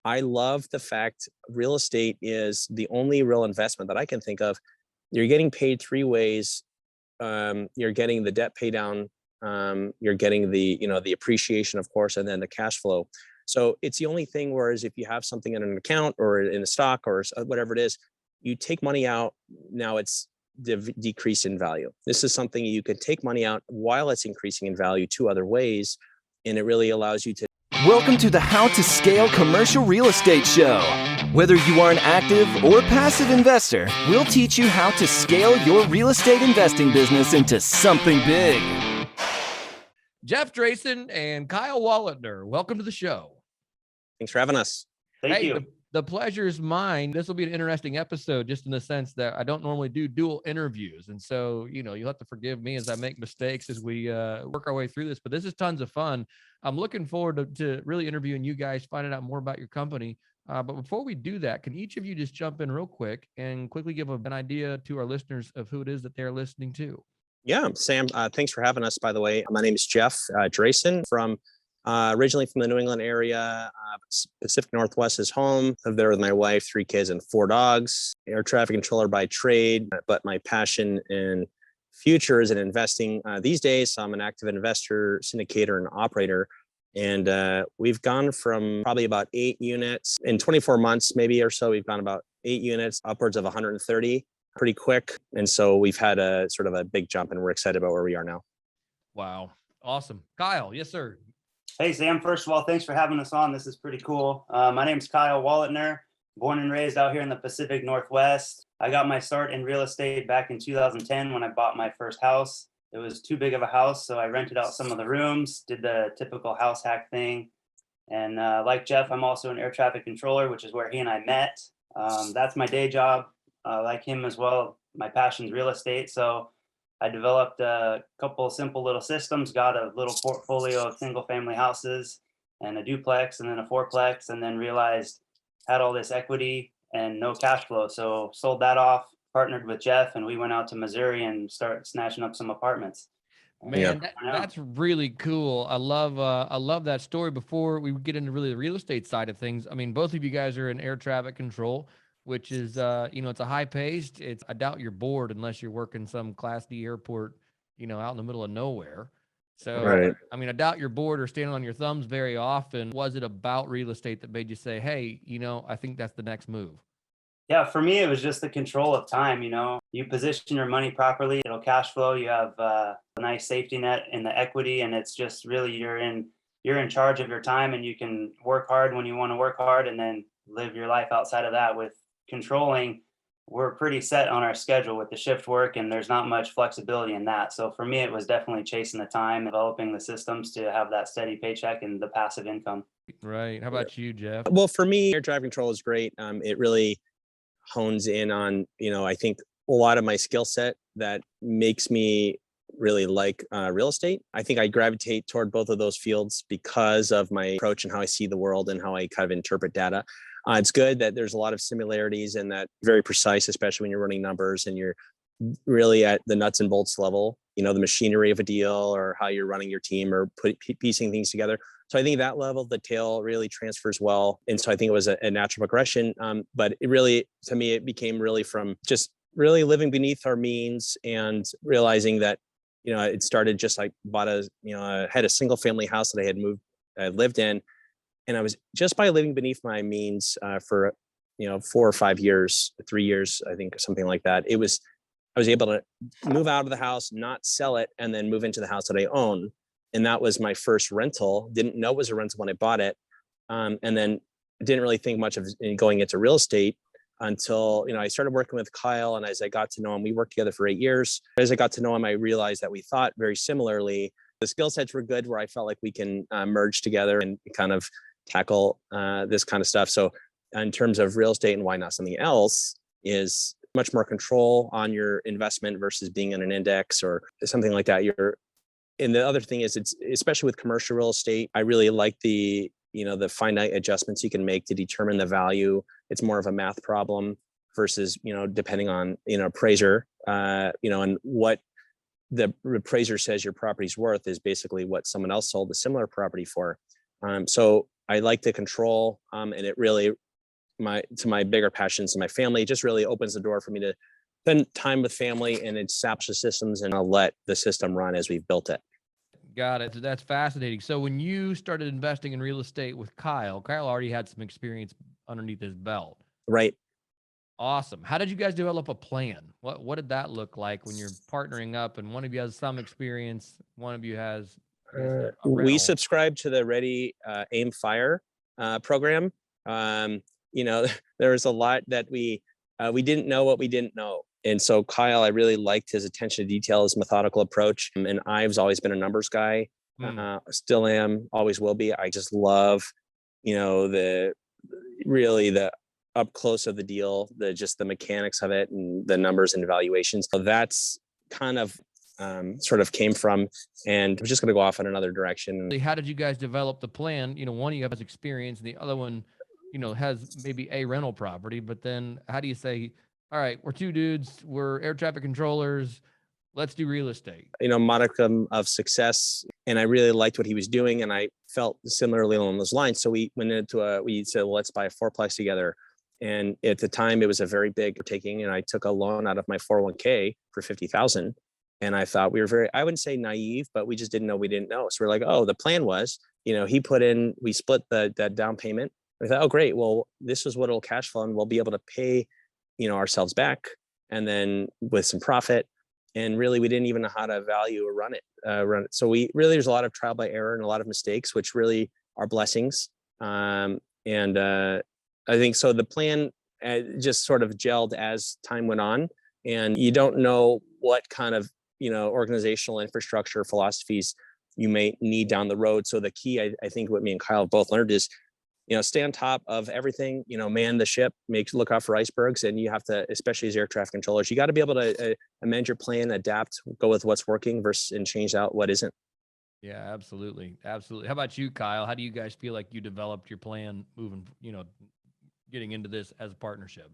I love the fact real estate is the only real investment that I can think of. You're getting paid three ways. You're getting the debt pay down. You're getting the appreciation, of course, and then the cash flow. So it's the only thing. Whereas if you have something in an account or in a stock or whatever it is, you take money out. Now it's decreased in value. This is something you can take money out while it's increasing in value two other ways. And it really allows you to. Welcome to the How to Scale Commercial Real Estate Show. Whether you are an active or passive investor, we'll teach you how to scale your real estate investing business into something big. Jeff Drasin and Kyle Wallitner, welcome to the show. Thanks for having us. Thank you. The pleasure is mine. This will be an interesting episode just in the sense that I don't normally do dual interviews. And so, you'll have to forgive me as I make mistakes as we work our way through this. But this is tons of fun. I'm looking forward to really interviewing you guys, finding out more about your company. But before we do that, can each of you just jump in real quick and quickly give an idea to our listeners of who it is that they're listening to? Yeah, Sam, thanks for having us, by the way. My name is Jeff Drasin from originally from the New England area. Pacific Northwest is home. I live there with my wife, 3 kids, and 4 dogs. Air traffic controller by trade, but my passion and future is in investing these days. So I'm an active investor, syndicator, and operator. And we've gone from probably about 8 units in 24 months, maybe or so. We've gone about 8 units, upwards of 130 pretty quick. And so we've had a sort of a big jump, and we're excited about where we are now. Wow. Awesome. Kyle. Yes, sir. Hey, Sam. First of all, thanks for having us on. This is pretty cool. My name's Kyle Wallitner, born and raised out here in the Pacific Northwest. I got my start in real estate back in 2010 when I bought my first house. It was too big of a house, so I rented out some of the rooms, did the typical house hack thing. And like Jeff, I'm also an air traffic controller, which is where he and I met. That's my day job. Like him as well, my passion's real estate. So I developed a couple simple little systems, got a little portfolio of single family houses and a duplex and then a fourplex, and then realized had all this equity and no cash flow. So sold that off, partnered with Jeff, and we went out to Missouri and started snatching up some apartments. Man, that's really cool. I love that story. Before we get into really the real estate side of things, I mean, both of you guys are in air traffic control, which is, it's a high paced. I doubt you're bored unless you're working some Class D airport, out in the middle of nowhere. So, right. I mean, I doubt you're bored or standing on your thumbs very often. Was it about real estate that made you say, hey, I think that's the next move? Yeah, for me, it was just the control of time. You position your money properly, it'll cash flow. You have a nice safety net in the equity, and it's just really you're in charge of your time, and you can work hard when you want to work hard and then live your life outside of that. With controlling, we're pretty set on our schedule with the shift work, and there's not much flexibility in that. So for me, it was definitely chasing the time, developing the systems to have that steady paycheck and the passive income. Right. How about you, Jeff? Well, for me, air traffic control is great. It really hones in on, I think a lot of my skill set that makes me really like real estate. I think I gravitate toward both of those fields because of my approach and how I see the world and how I kind of interpret data. It's good that there's a lot of similarities and that very precise, especially when you're running numbers and you're really at the nuts and bolts level, the machinery of a deal or how you're running your team or piecing things together. So I think that level of detail really transfers well. And so I think it was a natural progression. But it really, to me, it became really from just really living beneath our means and realizing that, it started just like I had a single family house that I lived in. And I was just by living beneath my means for, 4 or 5 years, 3 years, I think, something like that. I was able to move out of the house, not sell it, and then move into the house that I own. And that was my first rental. Didn't know it was a rental when I bought it. And then didn't really think much of going into real estate until, I started working with Kyle. And as I got to know him, we worked together for 8 years. As I got to know him, I realized that we thought very similarly. The skill sets were good where I felt like we can merge together and kind of tackle this kind of stuff. So in terms of real estate and why not something else is much more control on your investment versus being in an index or something like that. And the other thing is, it's especially with commercial real estate, I really like the finite adjustments you can make to determine the value. It's more of a math problem versus, depending on, appraiser, and what the appraiser says your property's worth is basically what someone else sold a similar property for. So I like the control, and it really to my bigger passions and my family. It just really opens the door for me to spend time with family and it saps the systems, and I'll let the system run as we've built it. Got it. So that's fascinating. So when you started investing in real estate with Kyle already had some experience underneath his belt. Right. Awesome. How did you guys develop a plan? What did that look like when you're partnering up and one of you has some experience, one of you has a We rental? subscribe to the Ready, Aim, Fire program. You know, there was a lot that we didn't know what we didn't know. And so Kyle, I really liked his attention to detail, his methodical approach. And I've always been a numbers guy, still am, always will be. I just love, you know, the up close of the deal, just the mechanics of it and the numbers and evaluations. So that's kind of sort of came from, and we're just going to go off in another direction. How did you guys develop the plan? You know, one of you has experience and the other one, you know, has maybe a rental property, but then how do you say, all right, we're two dudes, we're air traffic controllers, let's do real estate? You know, modicum of success. And I really liked what he was doing. And I felt similarly along those lines. So we went into we said, well, let's buy a fourplex together. And at the time it was a very big taking. And I took a loan out of my 401k for 50,000. And I thought we were I wouldn't say naive, but we just didn't know we didn't know. So we're like, oh, the plan was, you know, we split that down payment. We thought, oh, great. Well, this is what it'll cash flow and we'll be able to pay, you know, ourselves back. And then with some profit. And really, we didn't even know how to value or run it. So there's a lot of trial by error and a lot of mistakes, which really are blessings. I think so. The plan just sort of gelled as time went on, and you don't know what kind of, you know, organizational infrastructure philosophies you may need down the road. So the key, I think, what me and Kyle both learned is, you know, stay on top of everything, you know, man the ship, look out for icebergs. And you have to, especially as air traffic controllers, you got to be able to amend your plan, adapt, go with what's working and change out what isn't. Yeah, absolutely. Absolutely. How about you, Kyle? How do you guys feel like you developed your plan moving, you know, getting into this as a partnership?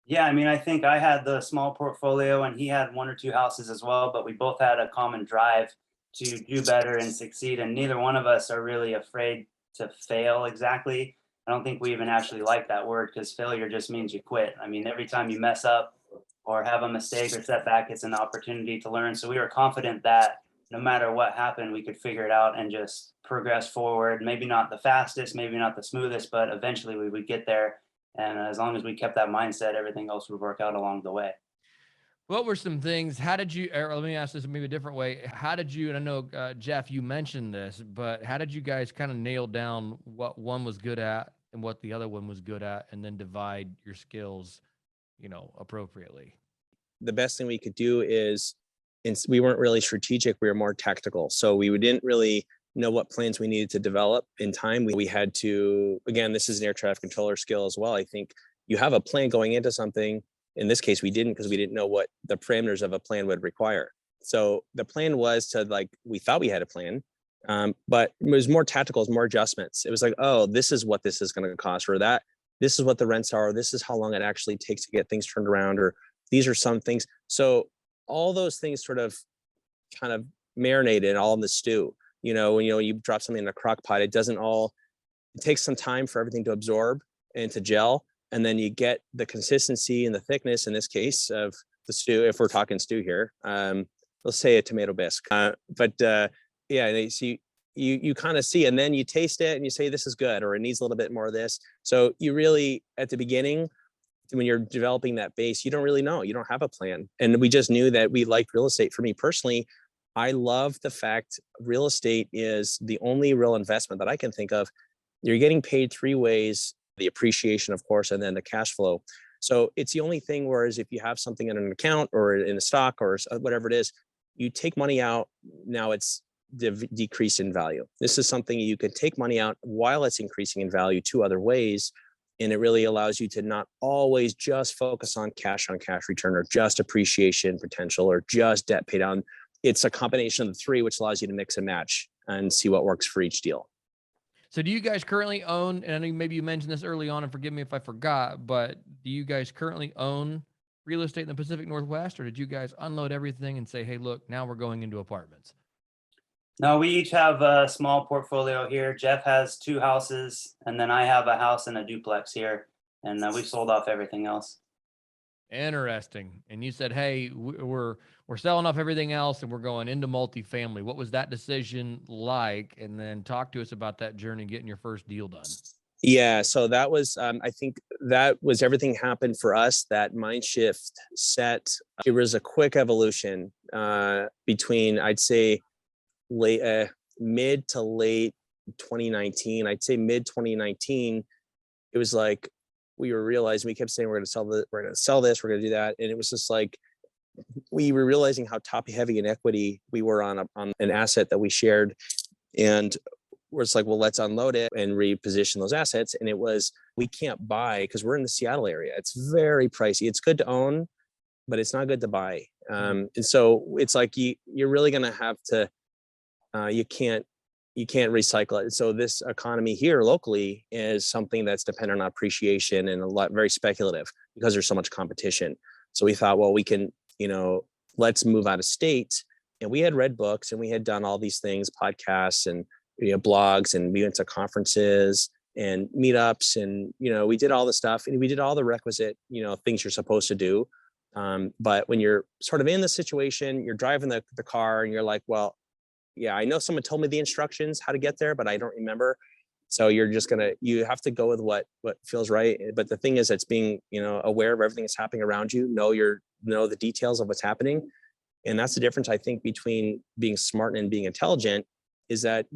Yeah, I mean, I think I had the small portfolio and he had one or two houses as well, but we both had a common drive to do better and succeed. And neither one of us are really afraid to fail exactly. I don't think we even actually like that word because failure just means you quit. I mean, every time you mess up or have a mistake or setback, it's an opportunity to learn. So we were confident that no matter what happened, we could figure it out and just progress forward. Maybe not the fastest, maybe not the smoothest, but eventually we would get there. And as long as we kept that mindset, everything else would work out along the way. What were some things, how did you, or let me ask this maybe a different way. How did you, and I know, Jeff, you mentioned this, but how did you guys kind of nail down what one was good at and what the other one was good at, and then divide your skills, you know, appropriately? The best thing we could do is, we weren't really strategic, we were more tactical. So we didn't really know what plans we needed to develop in time. We had to, again, this is an air traffic controller skill as well. I think you have a plan going into something. In this case, we didn't, because we didn't know what the parameters of a plan would require. So the plan was to, we thought we had a plan, but it was more tactical, it was more adjustments. It was like, oh, this is what this is going to cost, or that this is what the rents are, or this is how long it actually takes to get things turned around, or these are some things. So all those things sort of kind of marinated all in the stew. You know, when you drop something in a crock pot, it takes some time for everything to absorb and to gel. And then you get the consistency and the thickness, in this case, of the stew. If we're talking stew here, let's say a tomato bisque. Yeah, so you kind of see, and then you taste it and you say, this is good, or it needs a little bit more of this. So you really, at the beginning, when you're developing that base, you don't really know. You don't have a plan. And we just knew that we liked real estate. For me personally, I love the fact real estate is the only real investment that I can think of. You're getting paid three ways: the appreciation, of course, and then the cash flow. So it's the only thing, whereas if you have something in an account or in a stock or whatever it is, you take money out, now it's decreased in value. This is something you can take money out while it's increasing in value two other ways. And it really allows you to not always just focus on cash return, or just appreciation potential, or just debt pay down. It's a combination of the three, which allows you to mix and match and see what works for each deal. So do you guys currently own, and I know maybe you mentioned this early on, and forgive me if I forgot, but do you guys currently own real estate in the Pacific Northwest, or did you guys unload everything and say, hey, look, now we're going into apartments? No, we each have a small portfolio here. Jeff has 2 houses, and then I have a house and a duplex here, and we've sold off everything else. Interesting. And you said, "Hey, we're selling off everything else and we're going into multifamily." What was that decision like? And then talk to us about that journey getting your first deal done. Yeah, so that was, I think that was everything happened for us. That mind shift set. It was a quick evolution between, I'd say, late, mid to late 2019. I'd say mid 2019. It was like we were realizing, we kept saying we're going to sell this, we're going to sell this, we're going to do that, and it was just like we were realizing how top heavy in equity we were on an asset that we shared, and we're just like, well, let's unload it and reposition those assets. And it was, we can't buy because we're in the Seattle area. It's very pricey. It's good to own, but it's not good to buy. And so it's like you're really going to have to, you can't recycle it. So this economy here locally is something that's dependent on appreciation and a lot, very speculative because there's so much competition. So we thought, well, we can, let's move out of state. And we had read books and we had done all these things, podcasts and blogs, and we went to conferences and meetups, and we did all the stuff and we did all the requisite things you're supposed to do. But when you're sort of in the situation, you're driving the car and you're like, well, yeah, I know someone told me the instructions how to get there, but I don't remember. So you're just you have to go with what feels right. But the thing is, it's being aware of everything that's happening around you, know the details of what's happening. And that's the difference, I think, between being smart and being intelligent, is that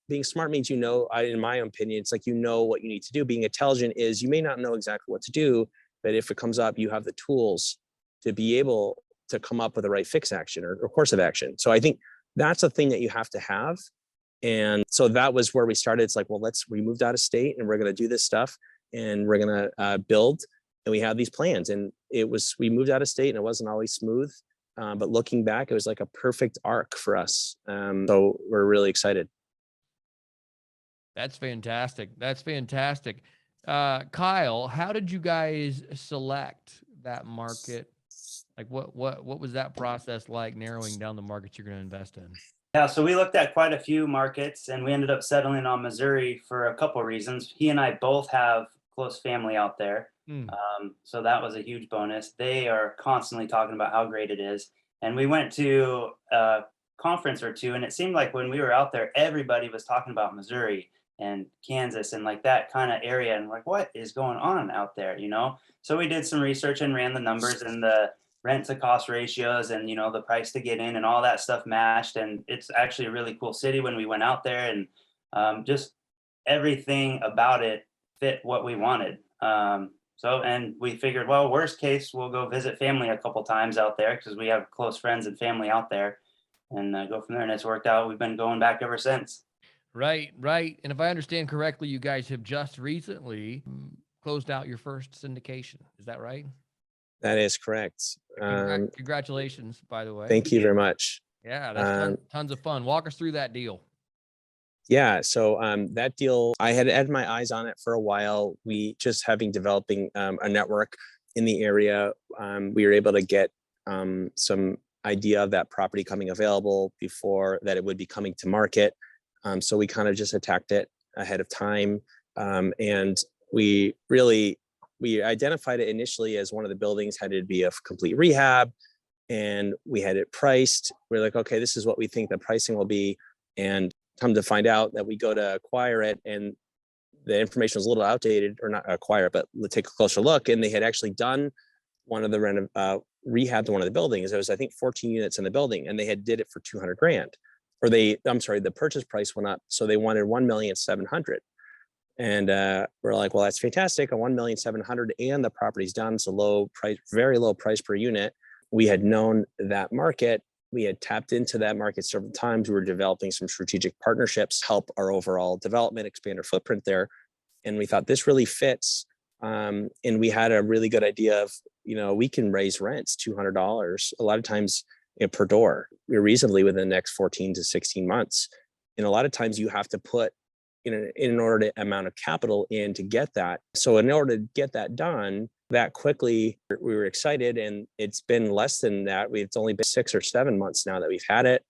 being smart means, in my opinion, it's like, what you need to do. Being intelligent is you may not know exactly what to do, but if it comes up, you have the tools to be able to come up with the right fix action or course of action. So I think that's a thing that you have to have. And so that was where we started. It's like, well, we moved out of state and we're going to do this stuff and we're going to build, and we have these plans. And we moved out of state and it wasn't always smooth. But looking back, it was like a perfect arc for us. So we're really excited. That's fantastic. That's fantastic. Kyle, how did you guys select that market? Like what was that process like, narrowing down the markets you're going to invest in? Yeah, so we looked at quite a few markets and we ended up settling on Missouri for a couple of reasons. He and I both have close family out there. So that was a huge bonus. They are constantly talking about how great it is. And we went to a conference or two, and it seemed like when we were out there, everybody was talking about Missouri and Kansas and like that kind of area. And like, what is going on out there, So we did some research and ran the numbers, and the rent to cost ratios and, the price to get in and all that stuff matched. And it's actually a really cool city when we went out there, and just everything about it fit what we wanted. And we figured, well, worst case, we'll go visit family a couple times out there because we have close friends and family out there, and go from there. And it's worked out. We've been going back ever since. Right. And if I understand correctly, you guys have just recently closed out your first syndication. Is that right? That is correct. Congratulations, by the way. Thank you very much. Yeah, that's tons of fun. Walk us through that deal. Yeah, so that deal, I had my eyes on it for a while. We just developing a network in the area, we were able to get some idea of that property coming available before that it would be coming to market. So we kind of just attacked it ahead of time, and we identified it initially as one of the buildings had to be a complete rehab, and we had it priced. We're like, okay, this is what we think the pricing will be, and come to find out that we go to acquire it and the information was a little outdated, or not acquire it, but take a closer look. And they had actually done one of the rehab to one of the buildings. There was, I think, 14 units in the building, and they had did it for $200,000. The purchase price went up. So they wanted 1,700,000. And we're like, well, that's fantastic. A 1,700,000 and the property's done. So low price, very low price per unit. We had known that market. We had tapped into that market several times. We were developing some strategic partnerships, help our overall development, expand our footprint there. And we thought this really fits. And we had a really good idea of, we can raise rents $200 a lot of times per door reasonably within the next 14 to 16 months. And a lot of times you have to put in order to amount of capital in to get that. So in order to get that done that quickly, we were excited, and it's been less than that. It's only been 6 or 7 months now that we've had it.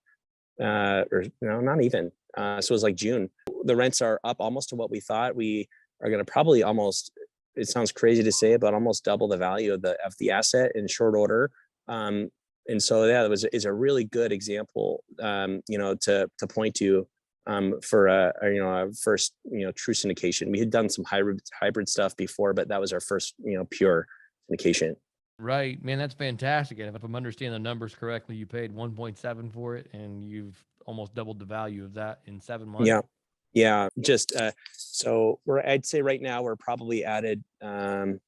or no, not even. So it was like June. The rents are up almost to what we thought. We are going to probably almost, it sounds crazy to say, but almost double the value of the asset in short order. And so yeah, is a really good example, to point to for a first true syndication. We had done some hybrid stuff before, but that was our first pure syndication. Right, man, that's fantastic. And if I'm understanding the numbers correctly, you paid 1.7 for it, and you've almost doubled the value of that in 7 months. Yeah. Just so I'd say right now we're probably added. I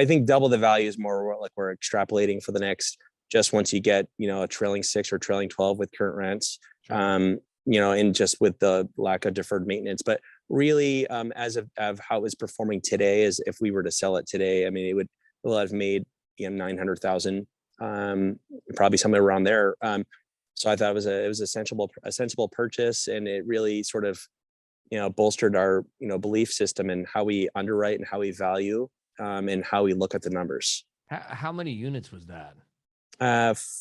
think double the value is more like we're extrapolating for the next. Just once you get a trailing 6 or trailing 12 with current rents, Sure. And just with the lack of deferred maintenance, but really as of how it was performing today, is if we were to sell it today, I mean it will have made 900,000, probably somewhere around there. So I thought it was a sensible purchase, and it really sort of bolstered our belief system and how we underwrite and how we value, and how we look at the numbers. How many units was that?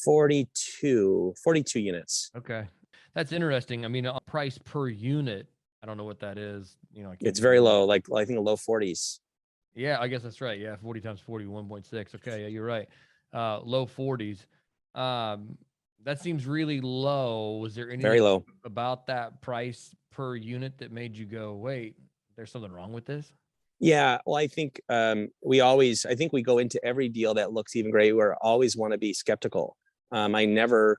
42 units. Okay. That's interesting. I mean, a price per unit, I don't know what that is. It's very low, like I think low 40s. Yeah, I guess that's right. Yeah, 40 times 40, 1.6. Okay, yeah, you're right. Low 40s. That seems really low. Was there anything Very low about that price per unit that made you go, wait, there's something wrong with this? Yeah, well, I think we go into every deal that looks even great. We always want to be skeptical. I never,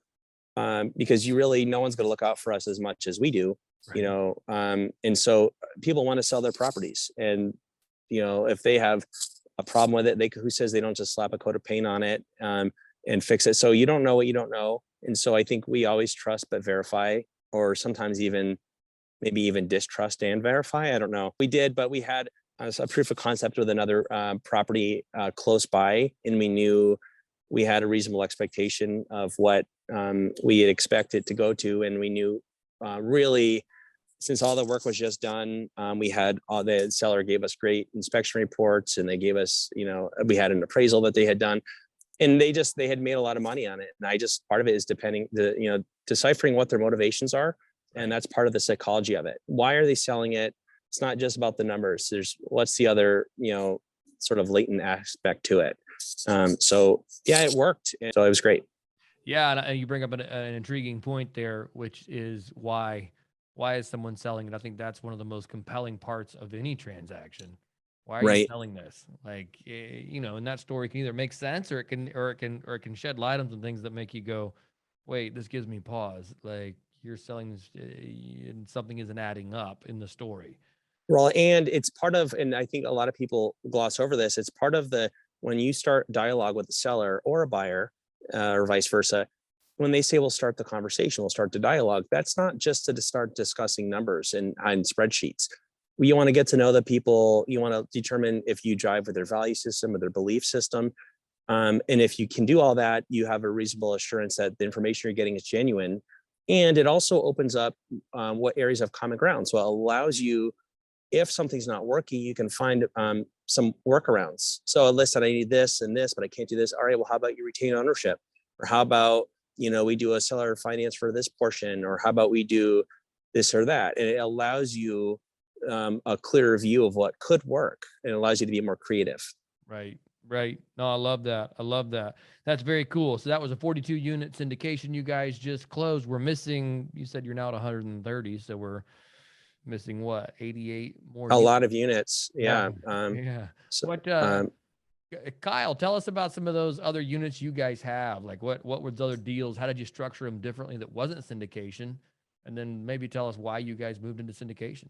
because no one's going to look out for us as much as we do, Right. And so people want to sell their properties, and if they have a problem with it, who says they don't just slap a coat of paint on it and fix it? So you don't know what you don't know, and so I think we always trust but verify, or sometimes maybe even distrust and verify. I don't know. We did, but we had a proof of concept with another property close by, and we knew we had a reasonable expectation of what we had expected to go to, and we knew really, since all the work was just done, the seller gave us great inspection reports, and they gave us, we had an appraisal that they had done, and they had made a lot of money on it. And part of it is deciphering what their motivations are, and that's part of the psychology of it. Why are they selling it? It's not just about the numbers. What's the other, sort of latent aspect to it. So yeah, it worked. And so it was great. Yeah, and you bring up an intriguing point there, which is why is someone selling it? I think that's one of the most compelling parts of any transaction. Why are you selling this? Like, and that story can either make sense, or it can shed light on some things that make you go, wait, this gives me pause. Like, you're selling this, and something isn't adding up in the story. Well, and it's part of, and I think a lot of people gloss over this, it's part of when you start dialogue with the seller or a buyer, or vice versa, when they say we'll start the conversation, we'll start the dialogue, that's not just to start discussing numbers and spreadsheets. You want to get to know the people. You want to determine if you jive with their value system or their belief system. And if you can do all that, you have a reasonable assurance that the information you're getting is genuine. And it also opens up what areas of common ground. So it allows you, if something's not working, you can find some workarounds. So listen, I need this and this, but I can't do this. All right, well, how about you retain ownership? Or how about, we do a seller finance for this portion? Or how about we do this or that? And it allows you a clearer view of what could work, and it allows you to be more creative. Right. No, I love that. That's very cool. So that was a 42 unit syndication you guys just closed. We're missing, you said you're now at 130. So we're missing what, 88 more? A lot of units. Yeah. Yeah. So, What, Kyle, tell us about some of those other units you guys have. Like what were the other deals? How did you structure them differently that wasn't syndication? And then maybe tell us why you guys moved into syndication.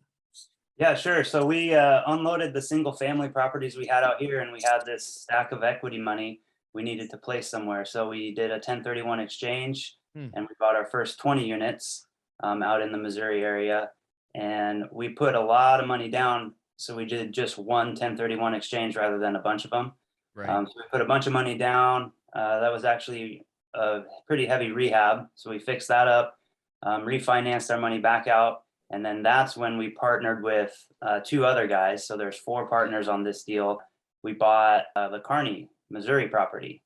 Yeah, sure. So we unloaded the single family properties we had out here, and we had this stack of equity money we needed to place somewhere. So we did a 1031 exchange, and we bought our first 20 units out in the Missouri area. And we put a lot of money down. So we did just one 1031 exchange rather than a bunch of them. Right. So we put a bunch of money down. That was actually a pretty heavy rehab. So we fixed that up, refinanced our money back out. And then that's when we partnered with two other guys. So there's 4 partners on this deal. We bought the Kearney, Missouri property.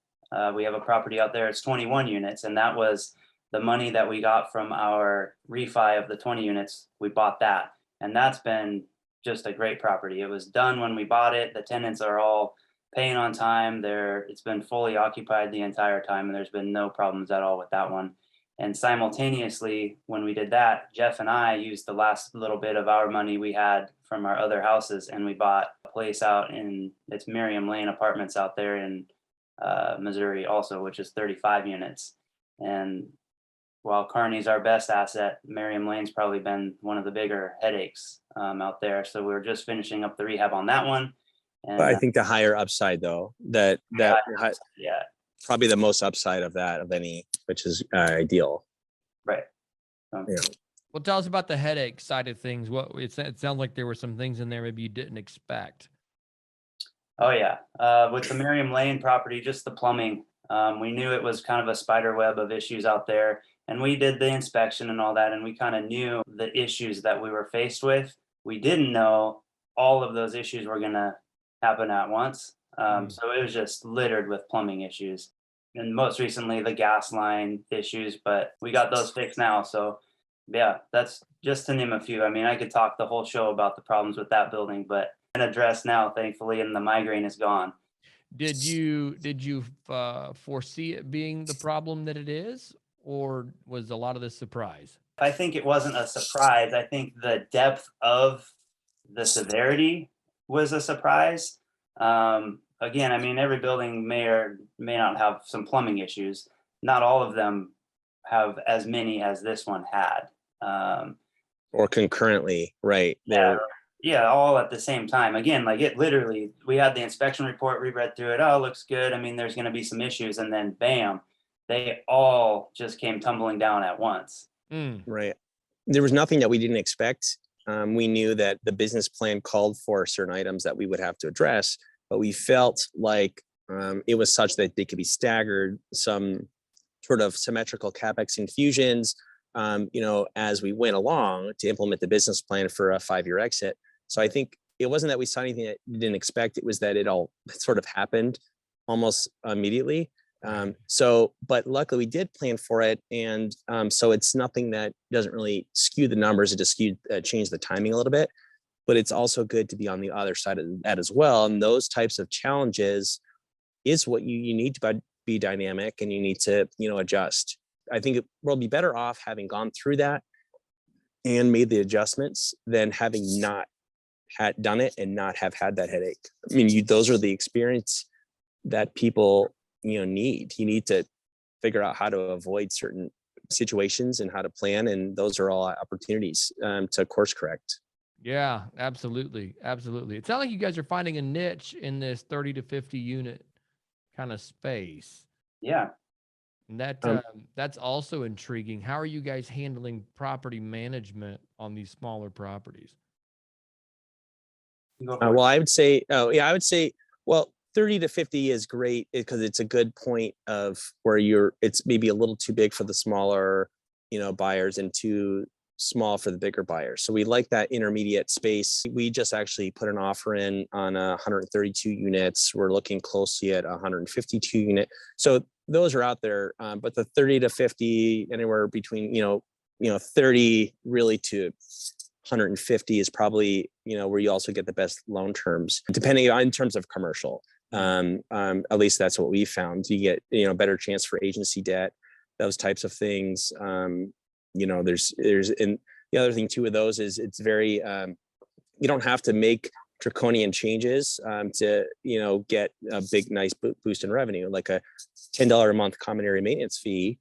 We have a property out there. It's 21 units. And that was the money that we got from our refi of the 20 units, we bought that. And that's been just a great property. It was done when we bought it. The tenants are all paying on time. It's been fully occupied the entire time, and there's been no problems at all with that one. And simultaneously, when we did that, Jeff and I used the last little bit of our money we had from our other houses, and we bought a place out it's Miriam Lane Apartments out there in Missouri also, which is 35 units. And while Kearney's our best asset, Miriam Lane's probably been one of the bigger headaches out there. So we're just finishing up the rehab on that one. And But I think the higher upside though, that yeah, probably the most upside of any, which is ideal. right. Yeah. Well, tell us about the headache side of things. It sounds like there were some things in there maybe you didn't expect. Oh yeah, with the Miriam Lane property, just the plumbing. We knew it was kind of a spider web of issues out there, and we did the inspection and all that, and we kind of knew the issues that we were faced with. We didn't know all of those issues were going to happen at once. So it was just littered with plumbing issues, and most recently the gas line issues, but we got those fixed now. So yeah, that's just to name a few. I mean, I could talk the whole show about the problems with that building, but addressed now, thankfully, and the migraine is gone. Did you foresee it being the problem that it is, or was a lot of this surprise? I think it wasn't a surprise. I think the depth of the severity was a surprise. Again, I mean, every building may or may not have some plumbing issues. Not all of them have as many as this one had. Or concurrently, right? Yeah, all at the same time. Again, like it literally, we had the inspection report, we read through it. Oh, it looks good. I mean, there's going to be some issues. And then bam, they all just came tumbling down at once. Right. There was nothing that we didn't expect. We knew that the business plan called for certain items that we would have to address, but we felt like it was such that they could be staggered, some sort of symmetrical CapEx infusions, as we went along to implement the business plan for a 5-year exit. So I think it wasn't that we saw anything that we didn't expect. It was that it all sort of happened almost immediately. But luckily we did plan for it. And so it's nothing that doesn't really skew the numbers. It just change the timing a little bit, but it's also good to be on the other side of that as well. And those types of challenges is what you need to be dynamic, and you need to, adjust. I think we'll be better off having gone through that and made the adjustments than having not had done it and not have had that headache. I mean, those are the experience that people, need. You need to figure out how to avoid certain situations and how to plan. And those are all opportunities to course correct. Yeah, absolutely. Absolutely. It sounds like you guys are finding a niche in this 30 to 50 unit kind of space. Yeah. And that's also intriguing. How are you guys handling property management on these smaller properties? Well, I would say, well, 30 to 50 is great because it's a good point of where it's maybe a little too big for the smaller, buyers and too small for the bigger buyers. So we like that intermediate space. We just actually put an offer in on 132 units. We're looking closely at 152 unit. So those are out there, but the 30 to 50, anywhere between, 30 really to 150 is probably, where you also get the best loan terms, depending on in terms of commercial. At least that's what we found. You get, better chance for agency debt, those types of things. There's, and the other thing too with those is it's very, you don't have to make draconian changes to, get a big, nice boost in revenue, like a $10 a month common area maintenance fee.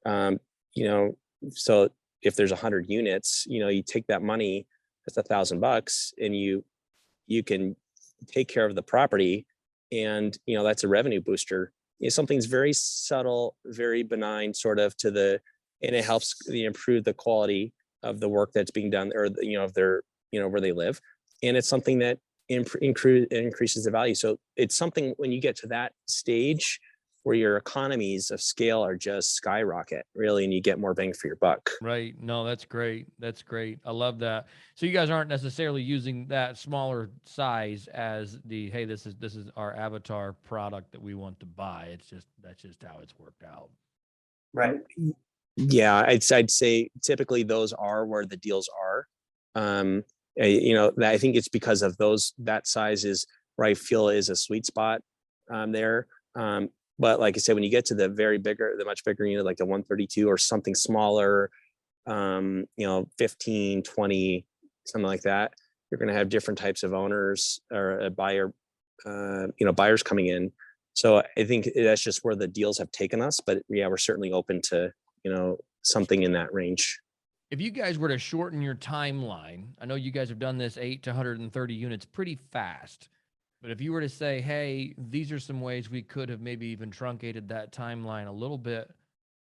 So if there's 100 units, you take that money, that's $1,000, and you can take care of the property, and that's a revenue booster. Something's very subtle, very benign, sort of and it helps improve the quality of the work that's being done, or of their where they live, and it's something that increases the value. So it's something when you get to that stage where your economies of scale are just skyrocket, really, and you get more bang for your buck. Right. No, that's great. That's great. I love that. So you guys aren't necessarily using that smaller size as hey, this is our avatar product that we want to buy. That's just how it's worked out. Right. Yeah, I'd say typically those are where the deals are. I think it's because of that size is where I feel is a sweet spot there. But like I said, when you get to the much bigger unit, like the 132 or something smaller, 15, 20, something like that, you're going to have different types of owners or a buyer, buyers coming in. So I think that's just where the deals have taken us. But yeah, we're certainly open to, something in that range. If you guys were to shorten your timeline, I know you guys have done this 8 to 130 units pretty fast, but if you were to say, hey, these are some ways we could have maybe even truncated that timeline a little bit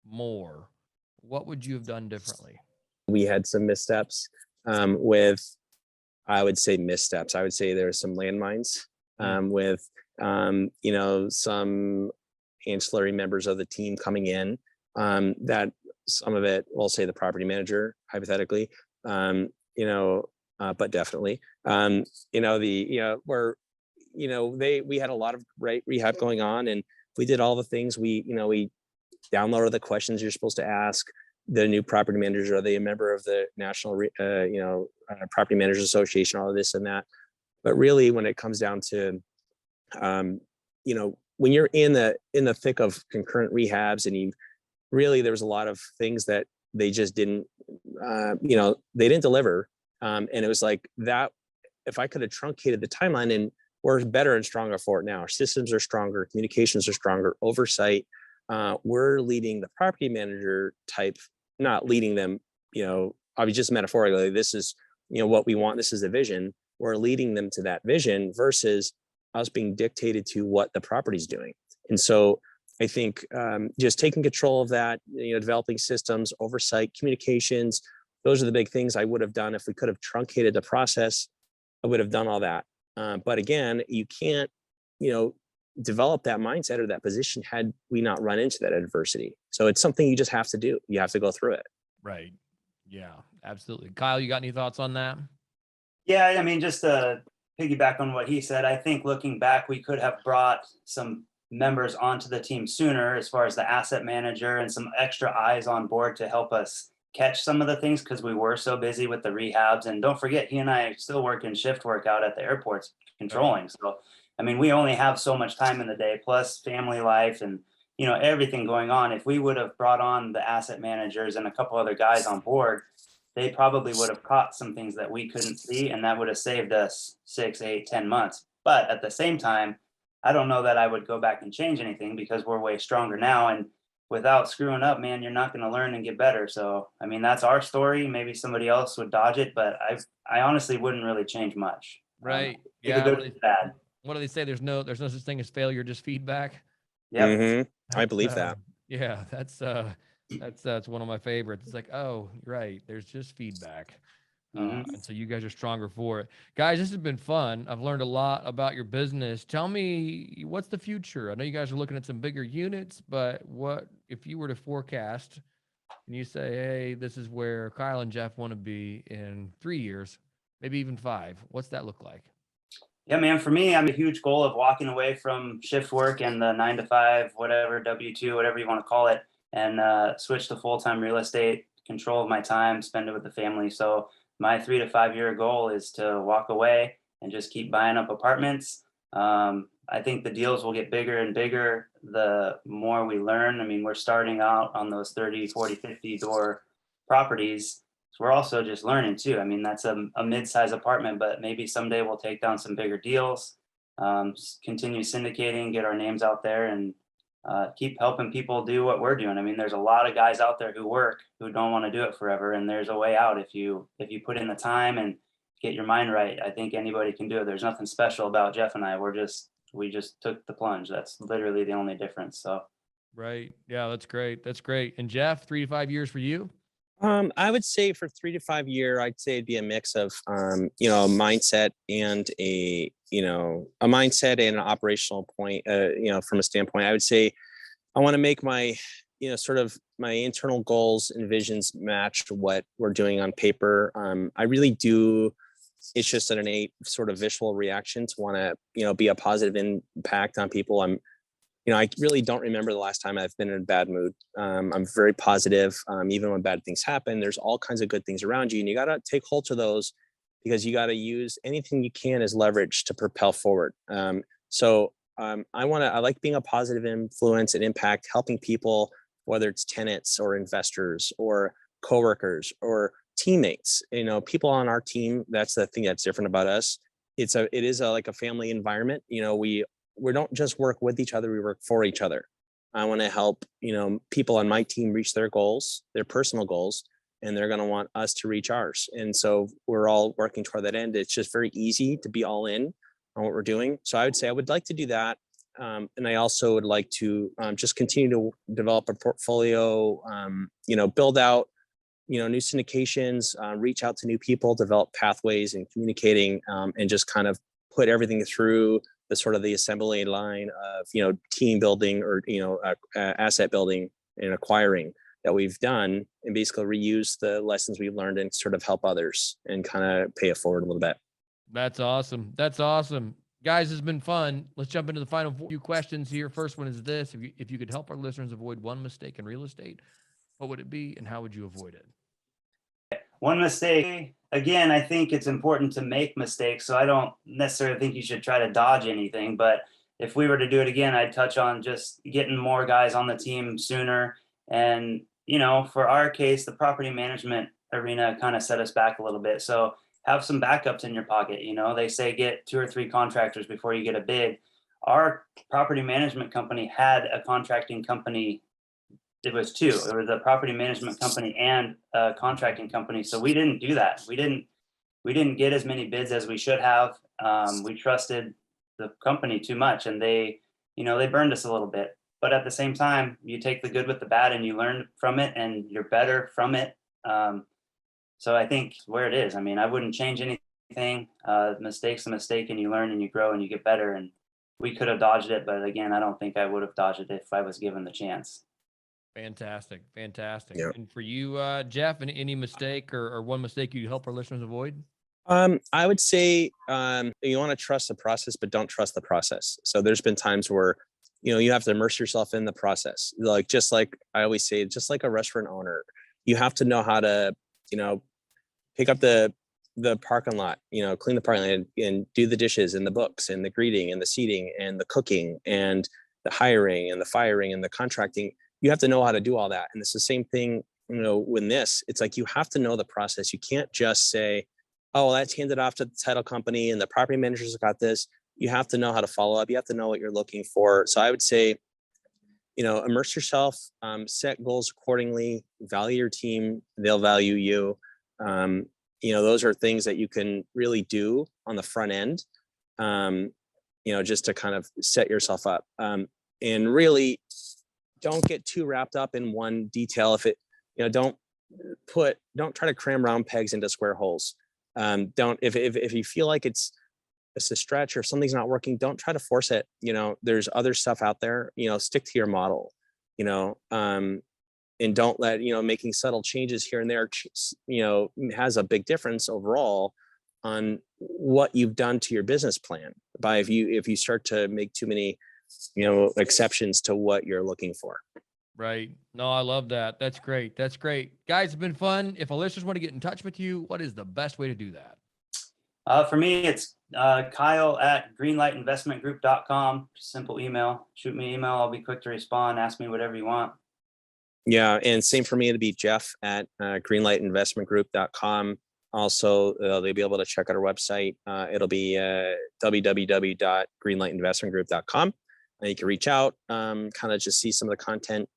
more, what would you have done differently? We had some missteps I would say missteps. I would say there are some landmines with, some ancillary members of the team coming in that some of it, we'll say the property manager, hypothetically, but definitely, we had a lot of great rehab going on, and we did all the things. We downloaded the questions you're supposed to ask the new property managers. Are they a member of the National, Property Managers Association, all of this and that. But really, when it comes down to, when you're in the thick of concurrent rehabs, and there was a lot of things that they just didn't, they didn't deliver. And it was like that, if I could have truncated the timeline, and we're better and stronger for it now. Our systems are stronger, communications are stronger, oversight. We're leading the property manager type, not leading them, obviously just metaphorically, this is, what we want, this is the vision. We're leading them to that vision versus us being dictated to what the property's doing. And so I think just taking control of that, developing systems, oversight, communications, those are the big things I would have done. If we could have truncated the process, I would have done all that. But again, you can't, develop that mindset or that position had we not run into that adversity. So it's something you just have to do. You have to go through it. Right. Yeah, absolutely. Kyle, you got any thoughts on that? Yeah, I mean, just to piggyback on what he said, I think looking back, we could have brought some members onto the team sooner, as far as the asset manager and some extra eyes on board to help us catch some of the things, because we were so busy with the rehabs. And don't forget, he and I still work in shift work out at the airports controlling. So, I mean, we only have so much time in the day, plus family life and, everything going on. If we would have brought on the asset managers and a couple other guys on board, they probably would have caught some things that we couldn't see, and that would have saved us 6, 8, 10 months. But at the same time, I don't know that I would go back and change anything, because we're way stronger now. And without screwing up, man, you're not going to learn and get better. So, I mean, that's our story. Maybe somebody else would dodge it, but I honestly wouldn't really change much. Right. Yeah. What do they say? There's no such thing as failure, just feedback. Yeah. Mm-hmm. I believe that. Yeah, that's one of my favorites. It's like, oh, right. There's just feedback. And so you guys are stronger for it. Guys, this has been fun. I've learned a lot about your business. Tell me, what's the future? I know you guys are looking at some bigger units, but what if you were to forecast and you say, hey, this is where Kyle and Jeff want to be in 3 years, maybe even 5? What's that look like? Yeah, man, for me, I'm a huge goal of walking away from shift work and the 9 to 5, whatever, W-2, whatever you want to call it, and switch to full-time real estate, control of my time, spend it with the family. So my 3 to 5 year goal is to walk away and just keep buying up apartments. I think the deals will get bigger and bigger the more we learn. I mean, we're starting out on those 30, 40, 50 door properties. So we're also just learning too. I mean, that's a mid-size apartment, but maybe someday we'll take down some bigger deals, continue syndicating, get our names out there, and keep helping people do what we're doing. I mean, there's a lot of guys out there who don't want to do it forever, and there's a way out if you put in the time and get your mind right. I think anybody can do it. There's nothing special about Jeff and I. We just took the plunge. That's literally the only difference. So, right, yeah, that's great. That's great. And Jeff, 3 to 5 years for you? I would say for 3 to 5 year, I'd say it'd be a mix of, mindset and a mindset and an operational point, from a standpoint. I would say I want to make my, sort of my internal goals and visions match what we're doing on paper. I really do. It's just an innate sort of visual reaction to want to, be a positive impact on people. I'm I really don't remember the last time I've been in a bad mood. I'm very positive. Even when bad things happen, there's all kinds of good things around you, and you got to take hold of those, because you got to use anything you can as leverage to propel forward. I like being a positive influence and impact, helping people, whether it's tenants or investors or coworkers or teammates, people on our team. That's the thing that's different about us. It is like a family environment. We don't just work with each other, we work for each other. I want to help, people on my team reach their goals, their personal goals, and they're going to want us to reach ours. And so we're all working toward that end. It's just very easy to be all in on what we're doing. So I would say I would like to do that. And I also would like to just continue to develop a portfolio, build out, new syndications, reach out to new people, develop pathways and communicating, and just kind of put everything through the sort of the assembly line of, team building or, asset building and acquiring that we've done, and basically reuse the lessons we've learned and sort of help others and kind of pay it forward a little bit. That's awesome. That's awesome. Guys, it's been fun. Let's jump into the final few questions here. First one is this: if you could help our listeners avoid one mistake in real estate, what would it be, and how would you avoid it? One mistake, again, I think it's important to make mistakes. So I don't necessarily think you should try to dodge anything. But if we were to do it again, I'd touch on just getting more guys on the team sooner. And, for our case, the property management arena kind of set us back a little bit. So have some backups in your pocket. They say get 2 or 3 contractors before you get a bid. Our property management company had a contracting company. It was 2. It was a property management company and a contracting company. So we didn't do that. We didn't get as many bids as we should have. We trusted the company too much, and they burned us a little bit. But at the same time, you take the good with the bad and you learn from it, and you're better from it. So I think where it is, I wouldn't change anything. Mistake's a mistake, and you learn and you grow and you get better. And we could have dodged it, but again, I don't think I would have dodged it if I was given the chance. Fantastic. Yeah. And for you, Jeff, any mistake or one mistake you help our listeners avoid? I would say you want to trust the process, but don't trust the process. So there's been times where, you have to immerse yourself in the process. Just like I always say, just like a restaurant owner, you have to know how to, pick up the parking lot, clean the parking lot and do the dishes and the books and the greeting and the seating and the cooking and the hiring and the firing and the contracting. You have to know how to do all that. And it's the same thing, when it's like, you have to know the process. You can't just say, oh, well, that's handed off to the title company and the property managers got this. You have to know how to follow up. You have to know what you're looking for. So I would say, immerse yourself, set goals accordingly, value your team, they'll value you. Those are things that you can really do on the front end, just to kind of set yourself up. And really don't get too wrapped up in one detail. Don't try to cram round pegs into square holes. If you feel like it's a stretch or something's not working, don't try to force it. There's other stuff out there, stick to your model, and don't let, making subtle changes here and there, has a big difference overall on what you've done to your business plan if you start to make too many, exceptions to what you're looking for. Right. No, I love that. That's great. Guys, it's been fun. If our listeners want to get in touch with you, what is the best way to do that? For me, it's Kyle@greenlightinvestmentgroup.com. Simple email. Shoot me an email. I'll be quick to respond. Ask me whatever you want. Yeah. And same for me, it'd be Jeff@greenlightinvestmentgroup.com. Also, they'll be able to check out our website. It'll be www.greenlightinvestmentgroup.com. You can reach out, kind of just see some of the content,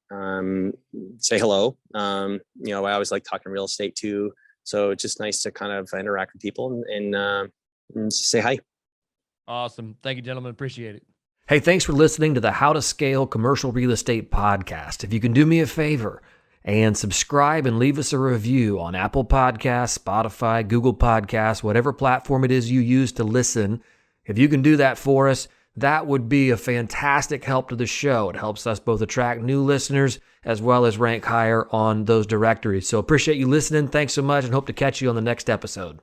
say hello. I always like talking real estate too. So it's just nice to kind of interact with people and say hi. Awesome. Thank you, gentlemen. Appreciate it. Hey, thanks for listening to the How to Scale Commercial Real Estate podcast. If you can do me a favor and subscribe and leave us a review on Apple Podcasts, Spotify, Google Podcasts, whatever platform it is you use to listen, if you can do that for us, that would be a fantastic help to the show. It helps us both attract new listeners as well as rank higher on those directories. So appreciate you listening. Thanks so much and hope to catch you on the next episode.